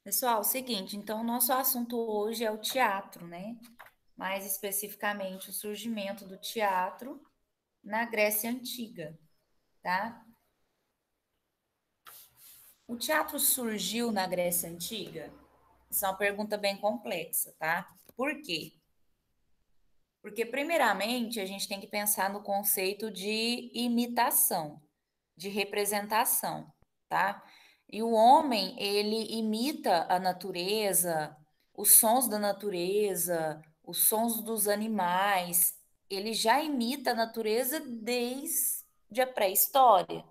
Pessoal, o seguinte, então o nosso assunto hoje é o teatro, né? Mais especificamente o surgimento do teatro na Grécia Antiga, tá? O teatro surgiu na Grécia Antiga? Isso é uma pergunta bem complexa, tá? Por quê? Porque, primeiramente, a gente tem que pensar no conceito de imitação, de representação, tá? E o homem, ele imita a natureza, os sons da natureza, os sons dos animais, ele já imita a natureza desde a pré-história,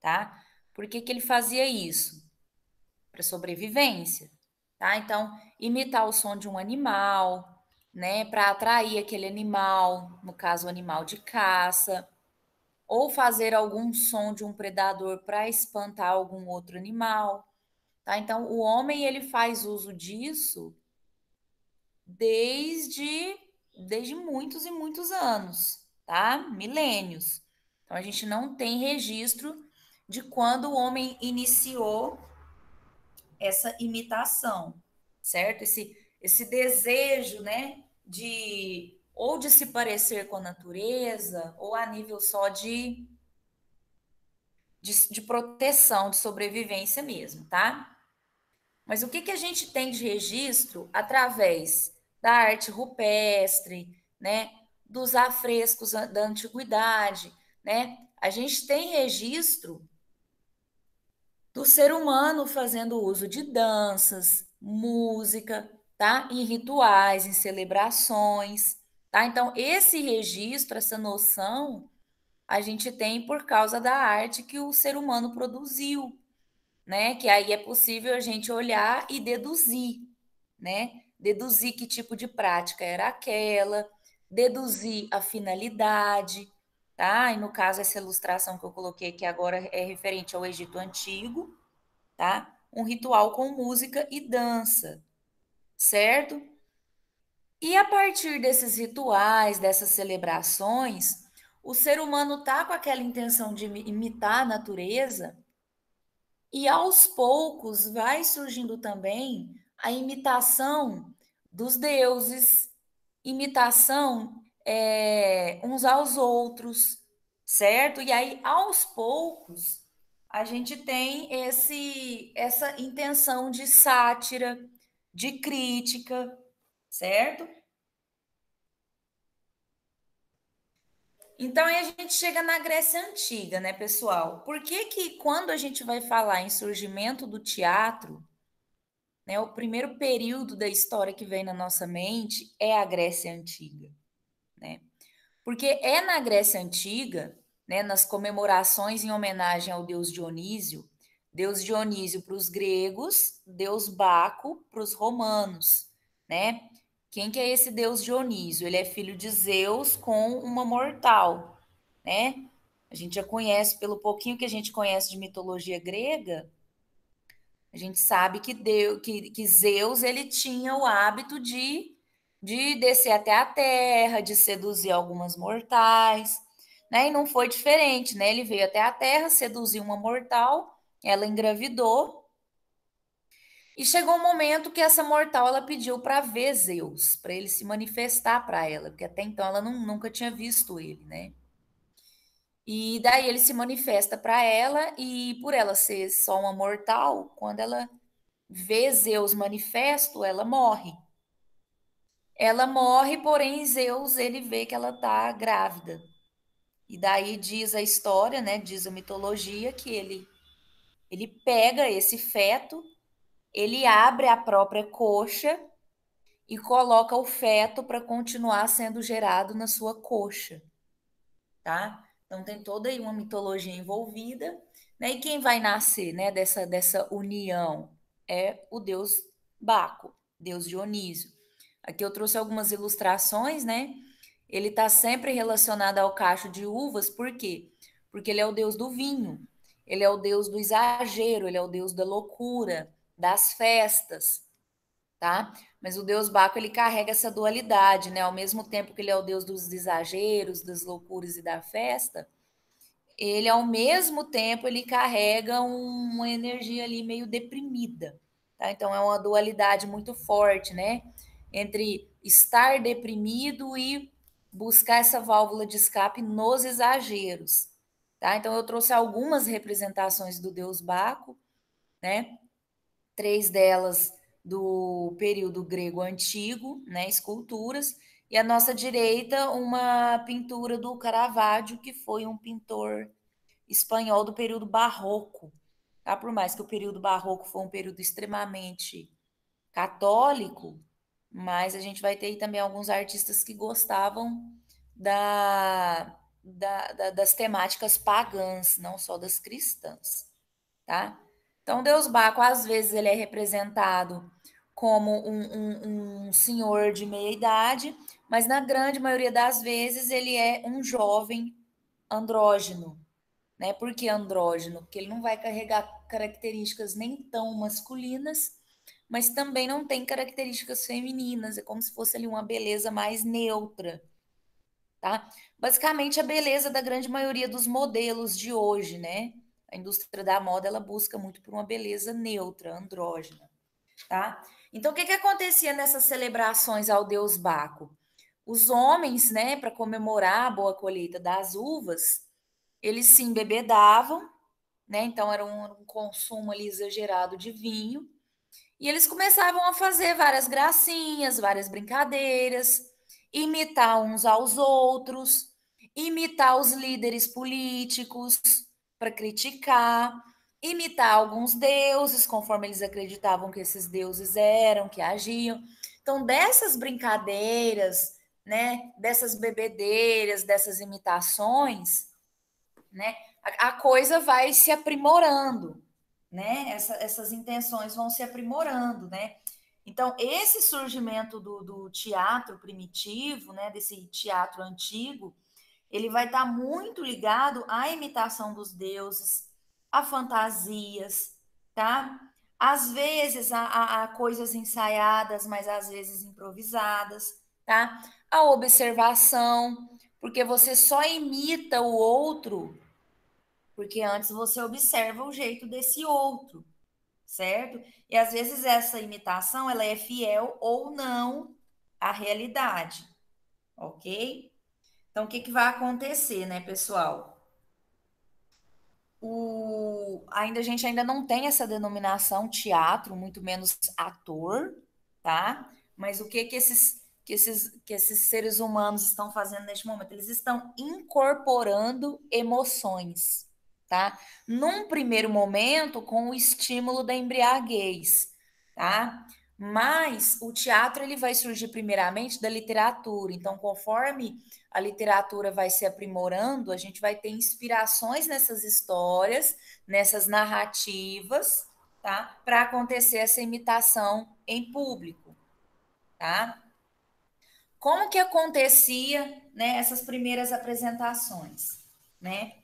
tá? Por que que ele fazia isso? Para sobrevivência, tá? Então, imitar o som de um animal, né, para atrair aquele animal, no caso, o animal de caça, ou fazer algum som de um predador para espantar algum outro animal, tá? Então, o homem ele faz uso disso desde desde muitos e muitos anos, tá? Milênios. Então, a gente não tem registro de quando o homem iniciou essa imitação, certo? Esse desejo, né, de ou de se parecer com a natureza, ou a nível só de proteção, de sobrevivência mesmo, tá? Mas o que, que a gente tem de registro através da arte rupestre, né, dos afrescos da antiguidade, né? A gente tem registro do ser humano fazendo uso de danças, música, tá? Em rituais, em celebrações, tá? Então, esse registro, essa noção, a gente tem por causa da arte que o ser humano produziu, né? Que aí é possível a gente olhar e deduzir, né? Deduzir que tipo de prática era aquela, deduzir a finalidade, tá? E no caso, essa ilustração que eu coloquei aqui agora é referente ao Egito Antigo, tá? Um ritual com música e dança, certo? E a partir desses rituais, dessas celebrações, o ser humano tá com aquela intenção de imitar a natureza e aos poucos vai surgindo também a imitação dos deuses, imitação uns aos outros, certo? E aí, aos poucos, a gente tem essa intenção de sátira, de crítica, certo? Então, aí a gente chega na Grécia Antiga, né, pessoal? Por que que quando a gente vai falar em surgimento do teatro, né, o primeiro período da história que vem na nossa mente é a Grécia Antiga, né? Porque é na Grécia Antiga, né, nas comemorações em homenagem ao deus Dionísio para os gregos, deus Baco para os romanos, né? Quem que é esse deus Dionísio? Ele é filho de Zeus com uma mortal, né? A gente já conhece, pelo pouquinho que a gente conhece de mitologia grega, a gente sabe que Zeus ele tinha o hábito de descer até a terra, de seduzir algumas mortais, né? E não foi diferente, né? Ele veio até a terra, seduziu uma mortal, ela engravidou, e chegou um momento que essa mortal ela pediu para ver Zeus, para ele se manifestar para ela, porque até então ela nunca tinha visto ele, né? E daí ele se manifesta para ela, e por ela ser só uma mortal, quando ela vê Zeus manifesto, ela morre. Ela morre, porém Zeus ele vê que ela está grávida. E daí diz a história, né, diz a mitologia que ele pega esse feto, ele abre a própria coxa e coloca o feto para continuar sendo gerado na sua coxa, tá? Então tem toda aí uma mitologia envolvida, né? E quem vai nascer, né, dessa união é o deus Baco, deus Dionísio. Aqui eu trouxe algumas ilustrações, né? Ele está sempre relacionado ao cacho de uvas, por quê? Porque ele é o deus do vinho, ele é o deus do exagero, ele é o deus da loucura, das festas, tá? Mas o deus Baco ele carrega essa dualidade, né? Ao mesmo tempo que ele é o deus dos exageros, das loucuras e da festa, ele ao mesmo tempo ele carrega uma energia ali meio deprimida, Tá? Então, é uma dualidade muito forte, né? Entre estar deprimido e buscar essa válvula de escape nos exageros. Tá? Então, eu trouxe algumas representações do deus Baco, né? 3 delas do período grego antigo, né? Esculturas. E à nossa direita, uma pintura do Caravaggio, que foi um pintor espanhol do período barroco. Tá? Por mais que o período barroco foi um período extremamente católico, mas a gente vai ter também alguns artistas que gostavam das temáticas pagãs, não só das cristãs, tá? Então, Deus Baco, às vezes, ele é representado como um senhor de meia idade, mas na grande maioria das vezes ele é um jovem andrógeno, né? Por que andrógeno? Porque ele não vai carregar características nem tão masculinas, mas também não tem características femininas. É como se fosse ali uma beleza mais neutra, tá? Basicamente, a beleza da grande maioria dos modelos de hoje, né? A indústria da moda, ela busca muito por uma beleza neutra, andrógena, tá? Então, o que que acontecia nessas celebrações ao deus Baco? Os homens, né, para comemorar a boa colheita das uvas, eles se embebedavam, né? Então era um consumo ali exagerado de vinho. E eles começavam a fazer várias gracinhas, várias brincadeiras, imitar uns aos outros, imitar os líderes políticos para criticar, imitar alguns deuses, conforme eles acreditavam que esses deuses eram, que agiam. Então, dessas brincadeiras, né, dessas bebedeiras, dessas imitações, né, a coisa vai se aprimorando, né? Essas intenções vão se aprimorando, né? Então, esse surgimento do teatro primitivo, né, desse teatro antigo, ele vai estar muito ligado à imitação dos deuses, a fantasias, tá? Às vezes a coisas ensaiadas, mas às vezes improvisadas, tá? A observação, porque você só imita o outro porque antes você observa o jeito desse outro, certo? E às vezes essa imitação ela é fiel ou não à realidade, ok? Então o que, que vai acontecer, né, pessoal? A gente ainda não tem essa denominação teatro, muito menos ator, tá? Mas o que que esses seres humanos estão fazendo neste momento? Eles estão incorporando emoções, tá? Num primeiro momento, com o estímulo da embriaguez, tá? Mas o teatro ele vai surgir primeiramente da literatura. Então, conforme a literatura vai se aprimorando, a gente vai ter inspirações nessas histórias, nessas narrativas, tá? Para acontecer essa imitação em público, tá? Como que acontecia, né, essas primeiras apresentações, né?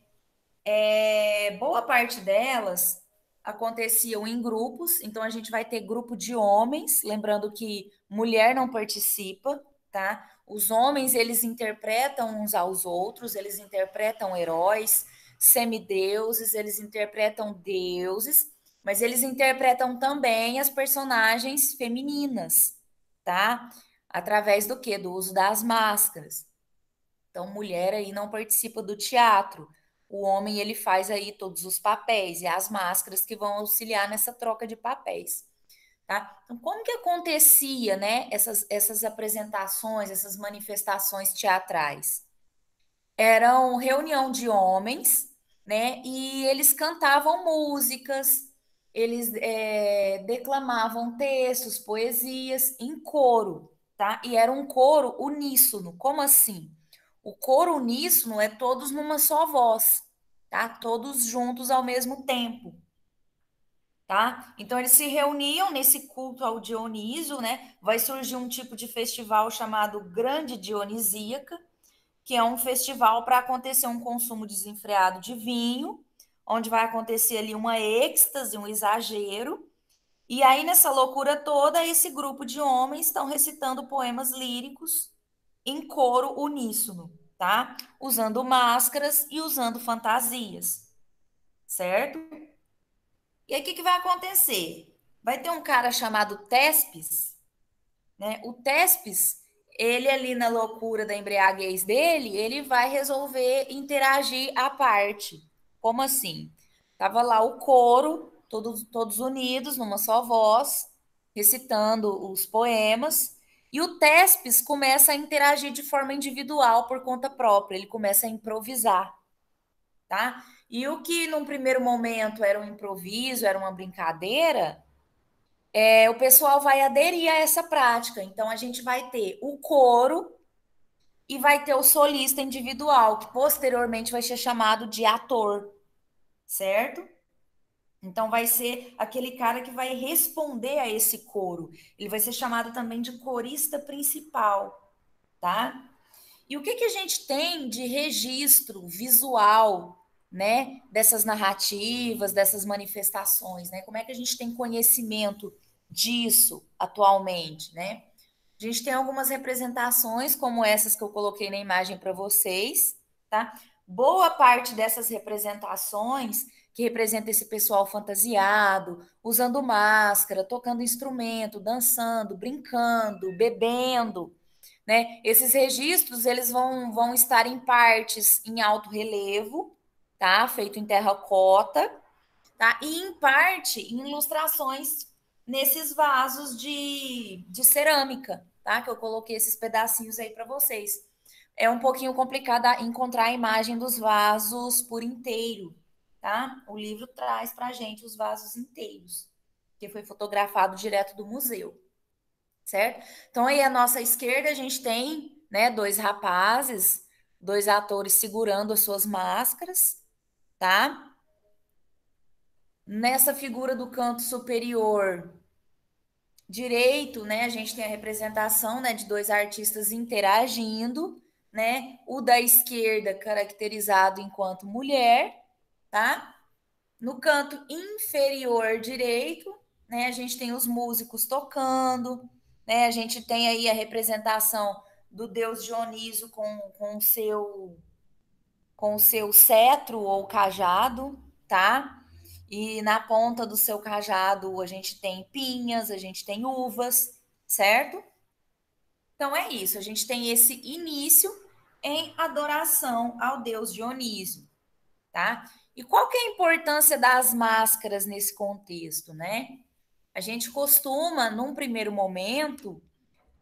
Boa parte delas aconteciam em grupos, então a gente vai ter grupo de homens, lembrando que mulher não participa, tá? Os homens, eles interpretam uns aos outros, eles interpretam heróis, semideuses, eles interpretam deuses, mas eles interpretam também as personagens femininas, tá? Através do quê? Do uso das máscaras. Então, mulher aí não participa do teatro. O homem, ele faz aí todos os papéis e as máscaras que vão auxiliar nessa troca de papéis, tá? Então, como que acontecia, né, essas apresentações, essas manifestações teatrais? Eram reunião de homens, né, e eles cantavam músicas, eles declamavam textos, poesias em coro, tá? E era um coro uníssono. Como assim? O coro uníssono é todos numa só voz, tá? Todos juntos ao mesmo tempo, tá? Então eles se reuniam nesse culto ao Dionísio, né? Vai surgir um tipo de festival chamado Grande Dionisíaca, que é um festival para acontecer um consumo desenfreado de vinho, onde vai acontecer ali uma êxtase, um exagero. E aí, nessa loucura toda, esse grupo de homens estão recitando poemas líricos em coro uníssono, tá? Usando máscaras e usando fantasias, certo? E aí, o que, que vai acontecer? vai ter um cara chamado Tespes, né? O Tespes, ele ali na loucura da embriaguez dele, ele vai resolver interagir à parte. Como assim? Tava lá o coro, todos unidos, numa só voz, recitando os poemas, e o Tespes começa a interagir de forma individual por conta própria, ele começa a improvisar, tá? E o que num primeiro momento era um improviso, era uma brincadeira, o pessoal vai aderir a essa prática. Então, a gente vai ter o coro e vai ter o solista individual, que posteriormente vai ser chamado de ator, certo? Então, vai ser aquele cara que vai responder a esse coro. Ele vai ser chamado também de corista principal, tá? E o que, que a gente tem de registro visual, né, dessas narrativas, dessas manifestações, né? Como é que a gente tem conhecimento disso atualmente, né? A gente tem algumas representações, como essas que eu coloquei na imagem para vocês, tá? Boa parte dessas representações, que representa esse pessoal fantasiado, usando máscara, tocando instrumento, dançando, brincando, bebendo, né? Esses registros, eles vão estar em partes em alto relevo, tá? Feito em terracota, tá? E em parte em ilustrações nesses vasos de cerâmica, tá? Que eu coloquei esses pedacinhos aí para vocês. É um pouquinho complicado encontrar a imagem dos vasos por inteiro, tá? O livro traz pra gente os vasos inteiros, que foi fotografado direto do museu, certo? Então aí à nossa esquerda a gente tem, né, dois rapazes, dois atores segurando as suas máscaras, tá? Nessa figura do canto superior direito, né, a gente tem a representação, né, de dois artistas interagindo, né? O da esquerda caracterizado enquanto mulher, tá? No canto inferior direito, né, a gente tem os músicos tocando, né? A gente tem aí a representação do deus Dioniso com o seu cetro ou cajado, tá? E na ponta do seu cajado a gente tem pinhas, a gente tem uvas, certo? Então é isso, a gente tem esse início em adoração ao deus Dionísio, tá? E qual que é a importância das máscaras nesse contexto, né? A gente costuma, num primeiro momento,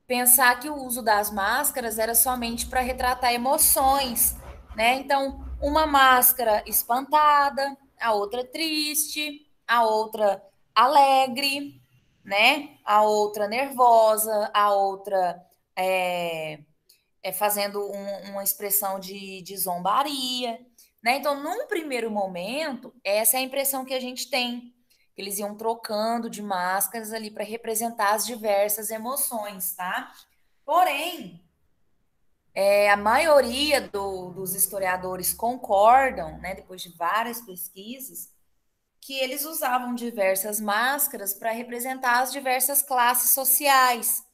pensar que o uso das máscaras era somente para retratar emoções, né? Então, uma máscara espantada, a outra triste, a outra alegre, né? A outra nervosa, a outra fazendo uma expressão de zombaria, né? Então, num primeiro momento, essa é a impressão que a gente tem. Eles iam trocando de máscaras ali para representar as diversas emoções, tá? Porém, a maioria dos historiadores concordam, né, depois de várias pesquisas, que eles usavam diversas máscaras para representar as diversas classes sociais.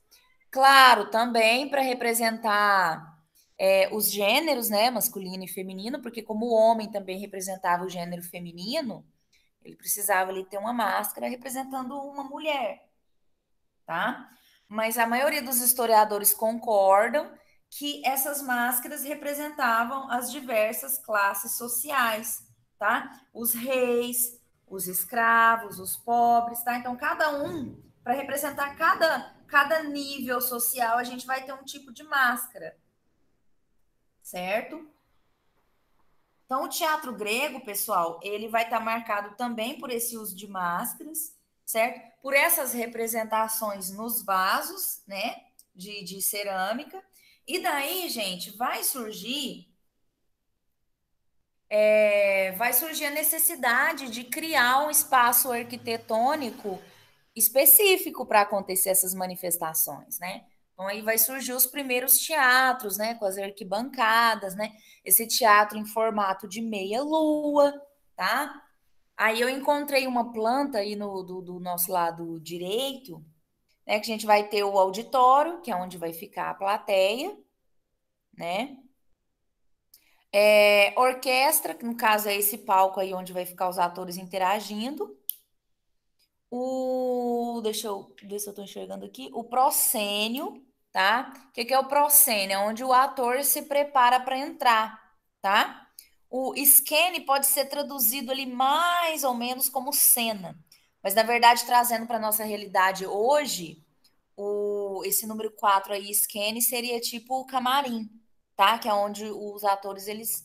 Claro, também para representar os gêneros, né, masculino e feminino, porque como o homem também representava o gênero feminino, ele precisava ali ter uma máscara representando uma mulher, tá? Mas a maioria dos historiadores concordam que essas máscaras representavam as diversas classes sociais, tá? Os reis, os escravos, os pobres, tá? Então, cada um, para representar cada nível social, a gente vai ter um tipo de máscara, certo? Então, o teatro grego, pessoal, ele vai estar marcado também por esse uso de máscaras, certo? Por essas representações nos vasos, né, de cerâmica. E daí, gente, vai surgir a necessidade de criar um espaço arquitetônico específico para acontecer essas manifestações, né? Então aí vai surgir os primeiros teatros, né, com as arquibancadas, né? Esse teatro em formato de meia-lua, tá? Aí eu encontrei uma planta aí do nosso lado direito, né, que a gente vai ter o auditório, que é onde vai ficar a plateia, né? Orquestra, que no caso é esse palco aí onde vai ficar os atores interagindo. Deixa eu ver se eu estou enxergando aqui. O proscênio, tá? O que que é o proscênio? É onde o ator se prepara para entrar, tá? O esquene pode ser traduzido ali mais ou menos como cena, mas na verdade, trazendo para nossa realidade hoje, esse número 4 aí, esquene, seria tipo o camarim, tá? Que é onde os atores eles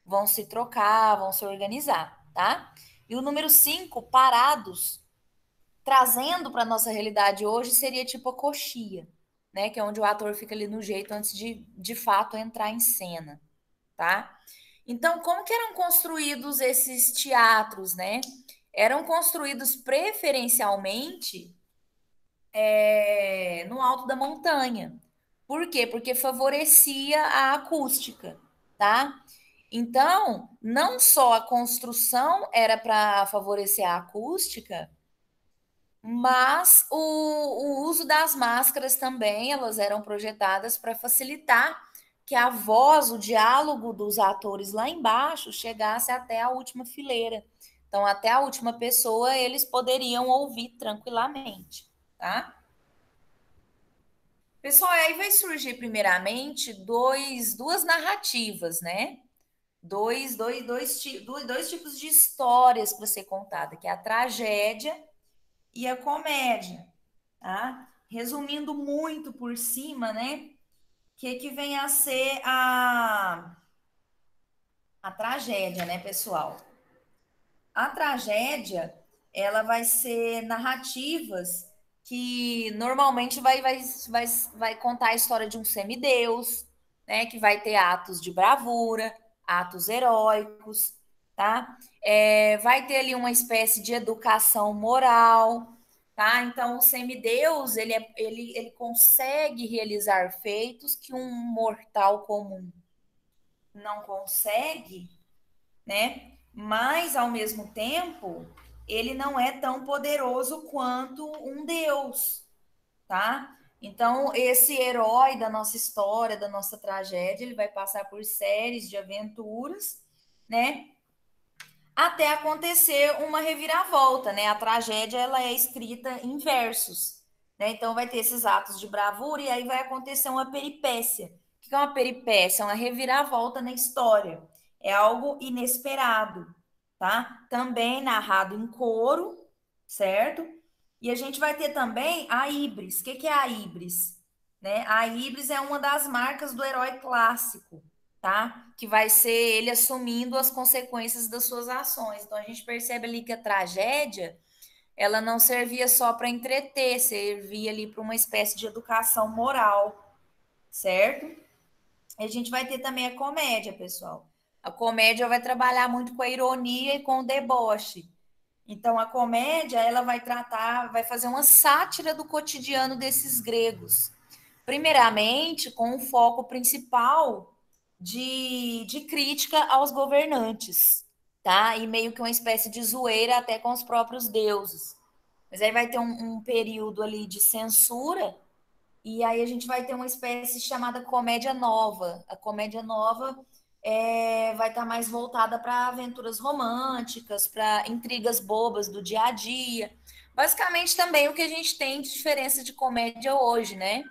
vão se trocar, vão se organizar, tá? E o número 5 parados, trazendo para nossa realidade hoje, seria tipo a coxia, né? Que é onde o ator fica ali no jeito antes de fato entrar em cena, tá? Então, como que eram construídos esses teatros, né? Eram construídos preferencialmente no alto da montanha. Por quê? Porque favorecia a acústica, tá? Então, não só a construção era para favorecer a acústica, mas o uso das máscaras também, elas eram projetadas para facilitar que a voz, o diálogo dos atores lá embaixo chegasse até a última fileira. Então, até a última pessoa, eles poderiam ouvir tranquilamente, tá? Pessoal, aí vai surgir primeiramente duas narrativas, né? Dois tipos de histórias para ser contada, que é a tragédia e a comédia, tá? Resumindo muito por cima, né? Que vem a ser a tragédia, né, pessoal? A tragédia, ela vai ser narrativas que normalmente vai contar a história de um semideus, né? Que vai ter atos de bravura, atos heróicos, tá? Vai ter ali uma espécie de educação moral, tá? Então, o semideus, ele consegue realizar feitos que um mortal comum não consegue, né? Mas ao mesmo tempo, ele não é tão poderoso quanto um deus, tá? Então, esse herói da nossa história, da nossa tragédia, ele vai passar por séries de aventuras, né? Até acontecer uma reviravolta, né? A tragédia ela é escrita em versos, né? Então vai ter esses atos de bravura e aí vai acontecer uma peripécia. O que é uma peripécia? É uma reviravolta na história. É algo inesperado, tá? Também narrado em coro, certo? E a gente vai ter também a híbris. O que é a híbris? Né? A híbris é uma das marcas do herói clássico, tá? Que vai ser ele assumindo as consequências das suas ações. Então a gente percebe ali que a tragédia, ela não servia só para entreter, servia ali para uma espécie de educação moral, certo? E a gente vai ter também a comédia, pessoal. A comédia vai trabalhar muito com a ironia e com o deboche. Então a comédia, ela vai tratar, vai fazer uma sátira do cotidiano desses gregos. Primeiramente, com um foco principal de crítica aos governantes, tá? E meio que uma espécie de zoeira até com os próprios deuses. Mas aí vai ter um período ali de censura, e aí a gente vai ter uma espécie chamada comédia nova. A comédia nova vai estar mais voltada para aventuras românticas, para intrigas bobas do dia a dia. Basicamente também o que a gente tem de diferença de comédia hoje, né?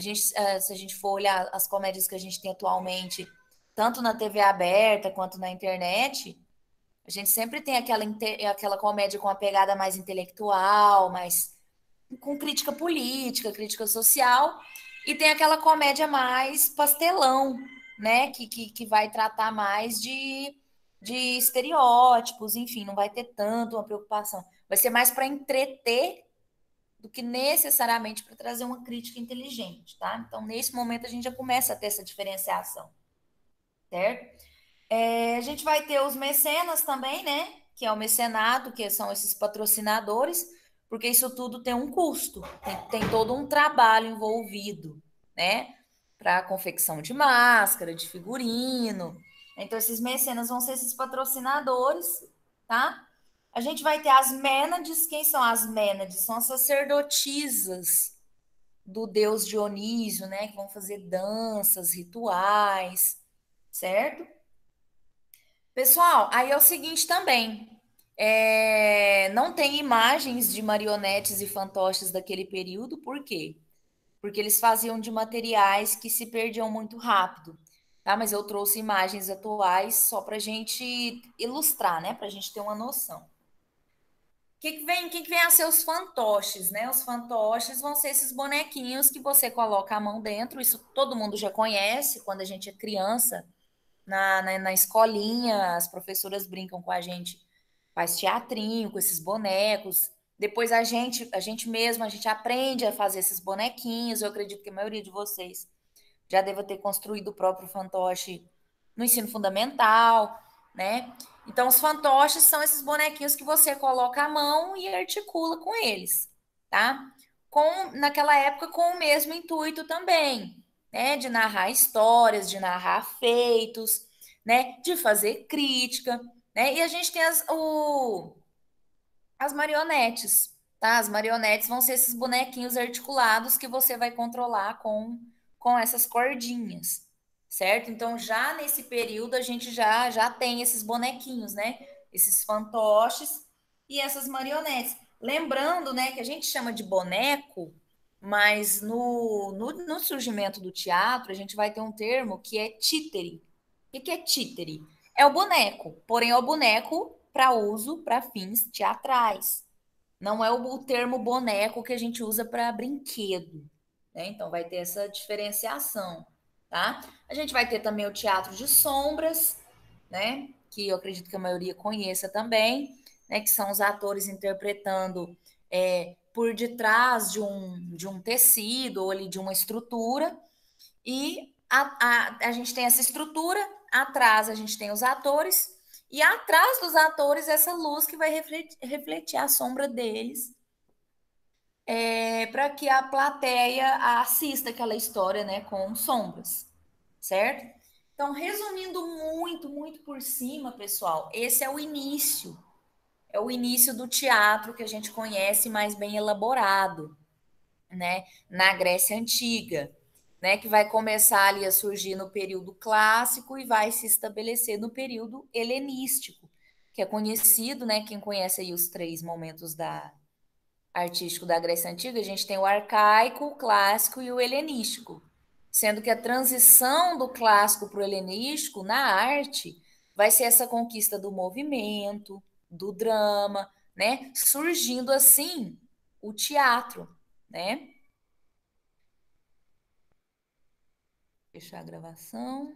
Se a gente for olhar as comédias que a gente tem atualmente, tanto na TV aberta quanto na internet, a gente sempre tem aquela comédia com a pegada mais intelectual, mais com crítica política, crítica social, e tem aquela comédia mais pastelão, né? Que vai tratar mais de estereótipos, enfim, não vai ter tanto uma preocupação. Vai ser mais para entreter do que necessariamente para trazer uma crítica inteligente, tá? Então, nesse momento, a gente já começa a ter essa diferenciação, certo? A gente vai ter os mecenas também, né? Que é o mecenato, que são esses patrocinadores, porque isso tudo tem um custo, tem todo um trabalho envolvido, né? Para a confecção de máscara, de figurino. Então, esses mecenas vão ser esses patrocinadores, tá? A gente vai ter as mênades. Quem são as mênades? São as sacerdotisas do deus Dionísio, né? Que vão fazer danças, rituais, certo? Pessoal, aí é o seguinte também. Não tem imagens de marionetes e fantoches daquele período, por quê? Porque eles faziam de materiais que se perdiam muito rápido, tá? Mas eu trouxe imagens atuais só para a gente ilustrar, né? Para a gente ter uma noção. O que que vem a ser os fantoches, né? Os fantoches vão ser esses bonequinhos que você coloca a mão dentro, isso todo mundo já conhece, quando a gente é criança, na escolinha, as professoras brincam com a gente, faz teatrinho com esses bonecos. Depois a gente mesmo, a gente aprende a fazer esses bonequinhos. Eu acredito que a maioria de vocês já deva ter construído o próprio fantoche no ensino fundamental, né? Então, os fantoches são esses bonequinhos que você coloca a mão e articula com eles, tá? Naquela época, com o mesmo intuito também, né? De narrar histórias, de narrar feitos, né? De fazer crítica, né? E a gente tem as marionetes, tá? As marionetes vão ser esses bonequinhos articulados que você vai controlar com essas cordinhas, certo? Então, já nesse período, a gente já tem esses bonequinhos, né? Esses fantoches e essas marionetes. Lembrando, né, que a gente chama de boneco, mas no surgimento do teatro, a gente vai ter um termo que é títere. O que é títere? É o boneco, porém é o boneco para uso para fins teatrais. Não é o termo boneco que a gente usa para brinquedo, né? Então vai ter essa diferenciação, tá? A gente vai ter também o teatro de sombras, né? Que eu acredito que a maioria conheça também, né? Que são os atores interpretando por detrás de um tecido ou ali de uma estrutura e a gente tem essa estrutura, atrás a gente tem os atores, e atrás dos atores essa luz que vai refletir a sombra deles, para que a plateia assista aquela história, né, com sombras, certo? Então, resumindo muito, muito por cima, pessoal, esse é o início do teatro que a gente conhece mais bem elaborado, né, na Grécia Antiga, né, que vai começar ali a surgir no período clássico e vai se estabelecer no período helenístico, que é conhecido, né, quem conhece aí os três momentos artístico da Grécia Antiga, a gente tem o arcaico, o clássico e o helenístico, sendo que a transição do clássico para o helenístico na arte vai ser essa conquista do movimento, do drama, né, surgindo assim o teatro, né? Fechar a gravação.